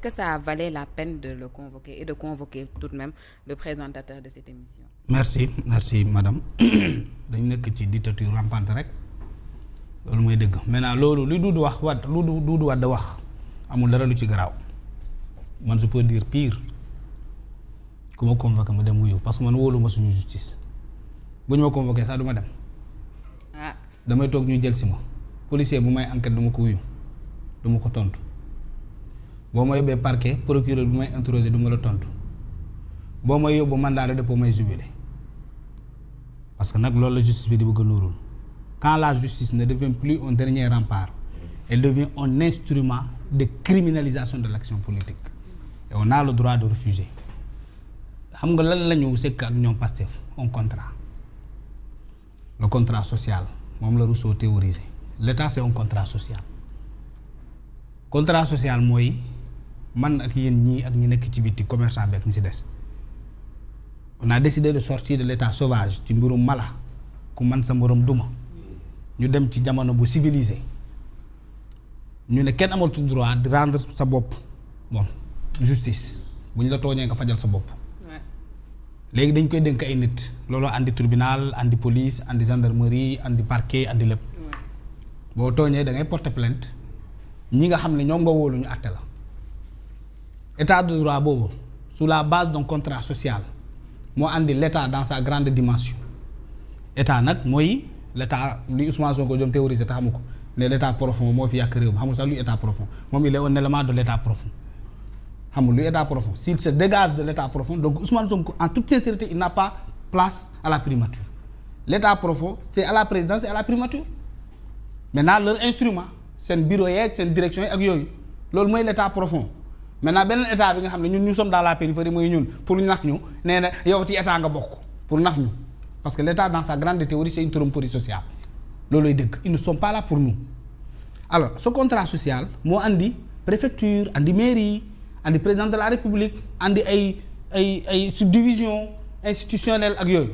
Que ça valait la peine de le convoquer et de convoquer tout de même le présentateur de cette émission. Merci madame dañ nekk ci dictature rampante rek loolu mooy dëgg maintenant loolu li Doudou wax lu Doudou Wade wax amul dara lu ci garaaw man je peux dire pire ku ma convoqué ma dem wuyu parce que man wóolu ma suñu justice bu ñu ma convoqué sax du ma dem damay toog ñu jël si ma policier bu may enquête du ma ko wuyu du ma ko tontu boo ma yóbbee parquet procureur bu may interroger du ma la tontu boo may yóbbu mandat de dépôt may jubilé parce que nag loolu la justice bi di bëgg a nuurul quand la justice ne devient plus un dernier rempart elle devient un instrument de criminalisation de l'action politique et on a le droit de refuser xam nga lan la ñu sekk ak ñoom Pastef un contrat le contrat social moom la Rousseau théorisé l'état c'est un contrat social mooy man ak yéen ñii ak ñi nekk ci biti commerçant bi ak ñi ci des on a décidé de sortir de l'état sauvage ci mbirum mala ku man sa morom duma ñu dem ci jamono bu civilisé ñu ne kenn amatul droit de rendre sa bopp bon justice bu ñu la tooñee nga fajal sa bopp léegi dañ koy dénk ay nit looloo andi tribunal andi police andi gendarmerie andi parquet andi lépp boo tooñee da ngay porter plainte ñi nga xam ne ñoom nga wóolu ñu àtte la état de droit boobu sous la base d'un contrat social moo andi l'état dans sa grande dimension état nag mooy l'état li Ousmane Sonko jom théorisé te xamu ko ne l'état profond moo fi yàq réew mi xamul sax luy état profond moom il est un élément de l'état profond xamul luy état profond s'il se dégage de l'état profond donc Ousmane Sonko en toute sincérité il n'a pas place à la primature l'état profond c'est à la présidence et à la primature maintenant leur instrument seen bureau yeeg seen direction yi ak yooyu loolu mooy l'état profond maintenant beneen état bi nga xam ne ñun nous sommes dans la périphérie mooy ñun pour nax ñu nee na yow ci état nga bokk pour nax ñu parce que l'état dans sa grande théorie c'est une tromperie sociale looluy dëgg ils ne sont pas là pour nous alors ce contrat social moo andi préfecture andi mairie andi président de la république andi ay subdivision institutionnelle ak yooyu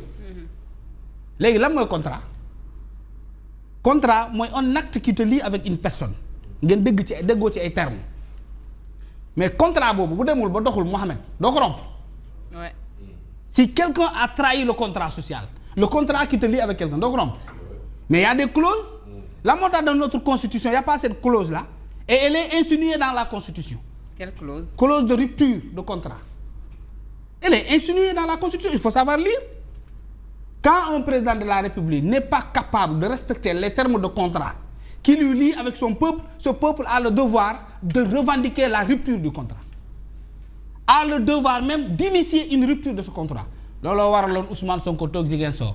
léegi lan mooy contrat mooy un acte qui te lie avec une personne ngeen déggoo ci ay termes mais contrat boobu bu demul ba doxul Mohamed doo ko rompre. Si quelqu'un a trahi le contrat social le contrat qui te lie avec quelqu'un doo ko rompre mais il y a des clauses la moo tax dans notre constitution il y a pas cette clause là et elle est insinuée dans la constitution. Quelle clause? Clause de rupture de contrat. Elle est insinuée dans la constitution il faut savoir lire. Quand un président de la République n'est pas capable de respecter les termes de contrat qui lui lient avec son peuple, ce peuple a le devoir de revendiquer la rupture du contrat. A le devoir même d'initier une rupture de ce contrat. Looloo waraloon Ousmane Sonko toog Ziguinchor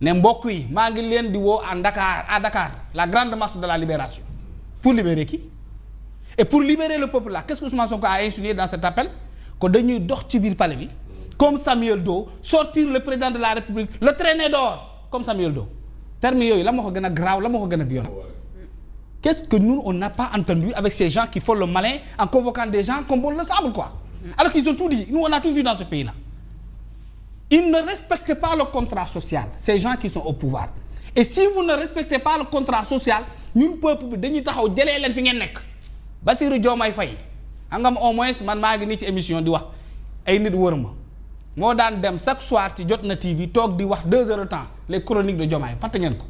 ne mbokk yi maa ngi leen di woo à Dakar la grande marche de la libération. Pour libérer qui? Et pour libérer le peuple là, qu'est-ce que Ousmane Sonko a insinué dans cet appel? Que dañuy dox ci biir palais bi comme Samuel Doe sortir le président de la République le traîner dehors comme Samuel Doe. Termes yooyu la moo ko gën a grave la moo ko gën a violent. Qu'est-ce que nous on n'a pas entendu avec ces gens qui font le malin en convoquant des gens comme bon le sable quoi. Alors qu'ils ont tout dit, nous on a tout vu dans ce pays là. Ils ne respectent pas le contrat social, ces gens qui sont au pouvoir. Et si vous ne respectez pas le contrat social ñun peuple bi dañuy taxaw jëlee leen fi ngeen nekk. Bassirou Diomaye Faye xam nga au moins man maa ngi nii ci émission di wax ay nit wër ma moo daan dem chaque soir ci Jotna TV toog di wax 2 heures de temps les chroniques de Diomaye fàtte ngeen ko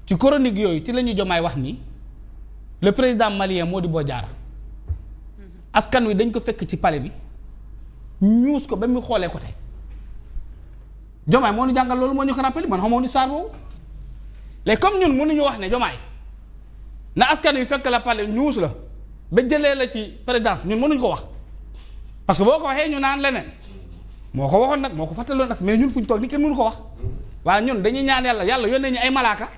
ci chronique yooyu ci la ñuy Diomaye wax ni le président malien Modibo Diarra askan wi dañ ko fekk ci palais bi ñuus ko ba mu xoolee côté Diomaye moo ñu jàngal loolu moo ñu ko rappelé man xamoon histoire boobu léegi comme ñun mënuñu wax ne Diomaye na askan wi fekk la palais ñuus la ba jëlee la ci présidence ñun mënuñ ko wax parce que boo ko waxee ñu naan leneen moo ko waxoon nag moo ko fàttaloon nag mais ñun fuñ toog ni kenn mënu ko wax waaye ñun dañuy ñaan yàlla yónnee ñu ay malaaka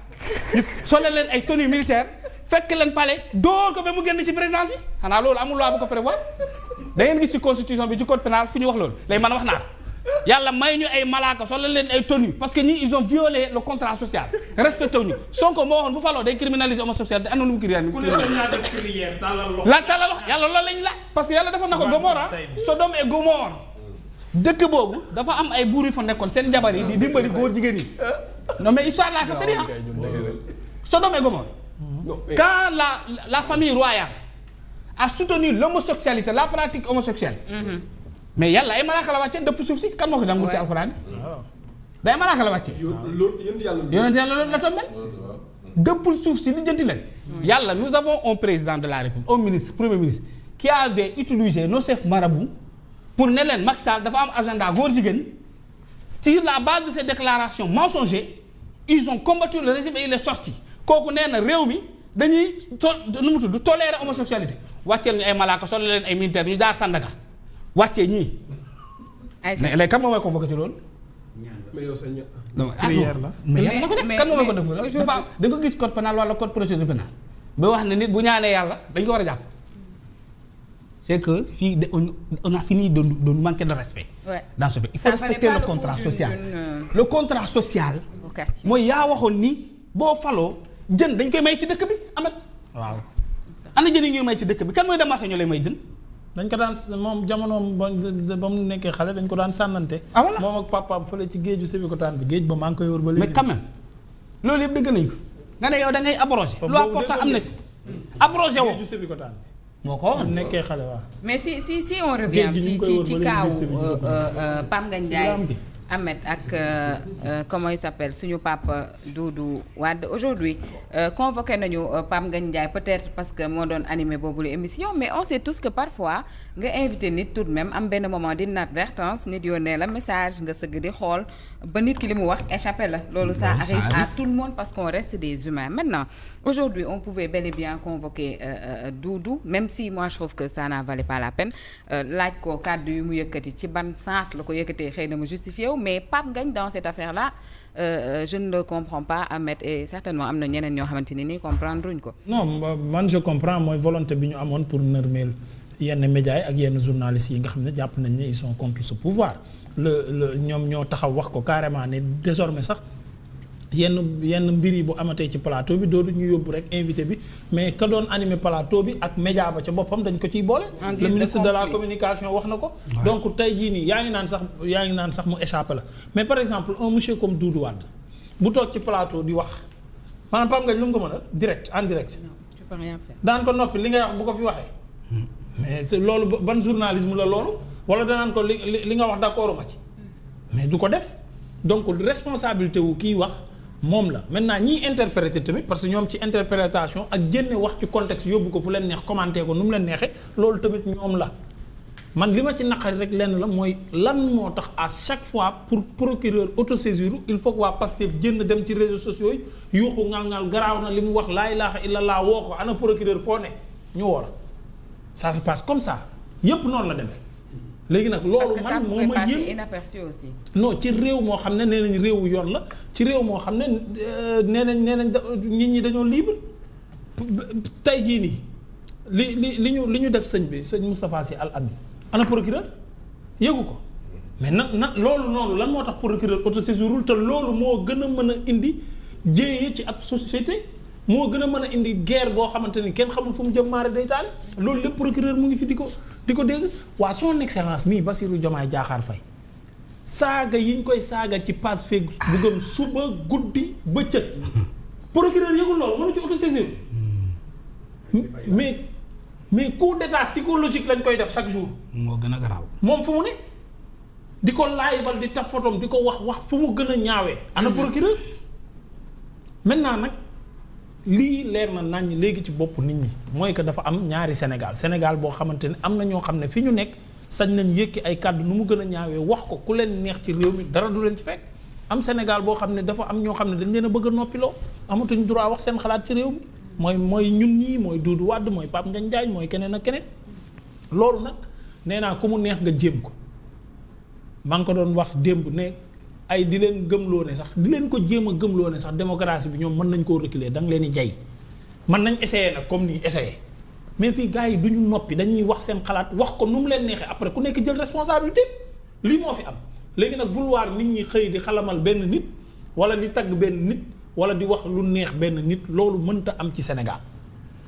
ñu sole leen ay tenue militaire fekk leen palais door ko ba mu génn ci présidence bi xanaa loolu amul loi bu ko prévoir da ngeen gis ci constitution bi ci code pénal fu ñu wax loolu léegi man wax naa yàlla may ñu ay malaaka sole leen ay tenue parce que ñii ils ont violé le contrat social respecté wuñu Sonko moo waxoon bu faloo day criminaliser homosexualité am na nu mu la talal wax yàlla loolu lañ la parce que yàlla dafa na ko Gomorrhe Sodome et Gomorrhe dëkk boobu dafa am ay buur yu fa nekkoon seen jabar yi di dimbali góor jigéen yi non mais histoire laa fa tëri Sodome et Gomorrhe quand la famille royale a soutenu l'homosexualité la pratique homosexuelle. mais yàlla ay malaaka la wàccee dëpp suuf si kan moo ko jàngul ci alxuraan day malaaka la wàccee. yonent yàlla loolu la tombé. dëppul suuf si lijjanti leen. yàlla nous avons un président de la République un ministre premier ministre qui avait utilisé nos chefs marabouts pour ne leen Macky Sall dafa am agenda góor jigéen sur la base de ces déclarations mensongères ils ont combattu le régime et il est sorti kooku nee na réew mi dañuy nu mu tudd tolérer homosexualité wàcceel ñu ay malaaka sol leen ay militaires ñu jaar Sandaga wàccee ñii. mais léegi kan moom mooy convoqué ci loolu. mais yow sa prière la mais yàlla na ko def kan moom mooy ko def dafa da nga gis code pénal wala code procédure pénale ba wax ne nit bu ñaanee yàlla dañ ko war a jàpp. c'est que fii on a fini de manquer de respect. dans ce pays il faut respecter le contrat social. le contrat social. mooy yaa waxoon ni boo faloo jën dañ koy may ci dëkk bi amat. waaw ana jën yi ñuy may ci dëkk bi kan mooy dem marché ñu lay may jën. dañ ko daan moom jamonoom ba mu nekkee xale dañ ko daan sànnante. voilà moom ak papaam fële ci géeju Sébikotane bi géej ba maa ngi koy wër ba léegi. mais quand même loolu yëpp dëgg nañ ko. nga ne yow da ngay abrogé. loi portant amnistie abrogé woo géeju Sébikotane bi. moo ko nekkee xale waaw. mais si on revient ci kaaw Pape Ngagne Ndiaye Ahmed ak comment il s'appelle suñu papa Doudou Wade aujourd'hui convoqué nañu Pape Ngagne Ndiaye peut-être parce que moo doon animé boobu la émission mais on sait tous que parfois nga invité nit tout de même am benn moment d'inadvertance nit yónnee la message nga sëgg di xool ba nit ki li mu wax échappé la loolu ça arrive à tout le monde parce qu'on reste des humains maintenant aujourd'hui on pouvait bel et bien convoquer Doudou même si moi je trouve que ça n'en valait pas la peine laaj ko kàddu yu mu yëkkati ci ban sens la ko yëkkatee xëy na mu justifié wu mais Pape Ngagne dans cette affaire-là je ne le comprends pas Ahmed et certainement am na ñeneen ñoo xamante ne nii comprendre ruñ ko. non man je comprends mooy volonté bi ñu amoon pour nërmeel yenn médias yi ak yenn journalistes yi nga xam ne jàpp nañ ne ils sont contre ce pouvoir ñoom ñoo taxaw wax ko carrément ne désormais sax yenn mbir yi bu amatee ci plateau bi dootu ñu yóbbu rek invité bi mais ka doon animé plateau bi ak média ba ca boppam dañ ko ciy boole. le ministre de la communication wax na ko. donc tey jii nii yaa ngi naan sax mu échappé la mais par exemple un monsieur comme Doudou Wade bu toog ci plateau di wax maanaam Pape Ngagne lu mu ko mën a direct en direct. non tu peux rien faire. daan ko noppi li ngay wax bu ko fi waxee. mais c'est loolu ban journalisme la loolu wala danaan ko li nga wax d'accord ma ci mais du ko def donc responsabilité wu kiy wax. moom la maintenant ñiy interpréter tamit parce que ñoom ci interprétation ak génne wax ci contexte yóbbu ko fu leen neex commenter ko nu mu leen neexee loolu tamit ñoom la man li ma ci naqari rek lenn la mooy lan moo tax à chaque fois pour procureur autosaisir il faut que waa Pastef jënd dem ci réseaux sociaux yi yuuxu ngal-ngal garaaw na li mu wax laa ilaaha illallah woo ko ana procureur foo ne ñu woo la ça se passe comme ça yépp noonu la demee léegi nag loolu man moo ma yëm inaperçu aussi. non ci réew moo xam ne nee nañ réewu yoon la ci réew moo xam ne nee nañ nit ñi dañoo libre tey jii nii li ñu def sëñ bi sëñ Moustapha Sy Al Amine ana procureur yëgu ko mais na loolu noonu lan moo tax procureur autosaisirul te loolu moo gën a mën a indi jéeye ci ab société moo gën a mën a indi guerre boo xamante ni kenn xamul fu mu jëm maare day taale loolu lépp procureur mu ngi fi di ko dégg waa son excellence mii Bassirou Diomaye Diakhar Faye saaga yi ñu koy saaga ci page Facebook suba guddi bëccëg procureur yëgul loolu mënu ci autosaisir mais coup d'état psychologique lañ koy def chaque jour. moo gën a garaaw. moom fu mu ne di ko laayibal di taf photom di ko wax fu mu gën a ñaawee. ana procureur maintenant nag. lii leer na naññ léegi ci bopp nit ñi mooy que dafa am ñaari Sénégal boo xamante ne am na ñoo xam ne fi ñu nekk sañ nañ yëkki ay kàddu nu mu gën a ñaawee wax ko ku leen neex ci réew mi dara du leen ci fekk am Sénégal boo xam ne dafa am ñoo xam ne dañ leen a bëgg a noppiloo amatuñ droit wax seen xalaat ci réew mi mooy ñun ñii mooy Doudou Wade mooy Pape Ngagne Ndiaye mooy keneen ak keneen loolu nag nee naa ku mu neex nga jéem ko maa ngi ko doon wax démb ne ay di leen gëmloo ne sax di leen ko jéem a gëmloo ne sax démocratie bi ñoom mën nañ koo reculer da nga leen di jay mën nañ essayer nag comme nii essayer mais fii gars yi du ñu noppi dañuy wax seen xalaat wax ko nu mu leen neexee après ku nekk jël responsabilité lii moo fi am léegi nag vouloir nit ñi xëy di xalamal benn nit wala di tagg benn nit wala di wax lu neex benn nit loolu mënta am ci Sénégal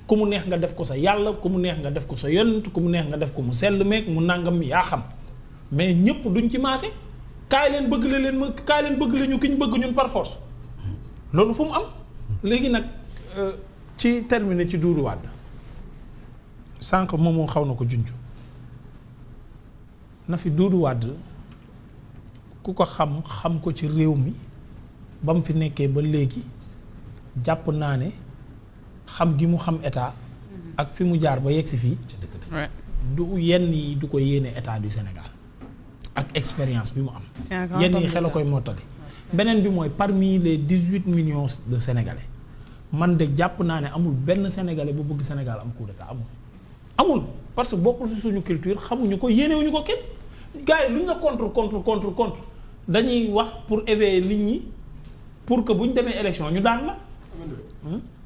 ku mu neex nga def ko sa yàlla ku mu neex nga def ko sa yonent ku mu neex nga def ko mu sell meek mu nàngam mi yaa xam mais ñëpp duñ ci maase kaay leen bëgg la ñu ki ñu bëgg ñun par force loolu fu mu am léegi nag ci terminé ci Doudou Wade sànq moom moo xaw na ko junj na fi Doudou Wade ku ko xam ko ci réew mi ba mu fi nekkee ba léegi jàpp naa ne xam gi mu xam état ak fi mu jaar ba yegg si fii du yenn yi du ko yéene état du Sénégal ak expérience bi mu am yenn yi xel a koy mottali beneen bi mooy parmi les 18 millions de Sénégalais man de jàpp naa ne amul benn Sénégalais bu bëgg Sénégal am coup d'état amul parce que bokkul si suñu culture xamuñu ko yéenewuñu ko kenn gars yi lu ñu la contre dañuy wax pour éveiller nit ñi pour que bu ñu demee élection ñu daan la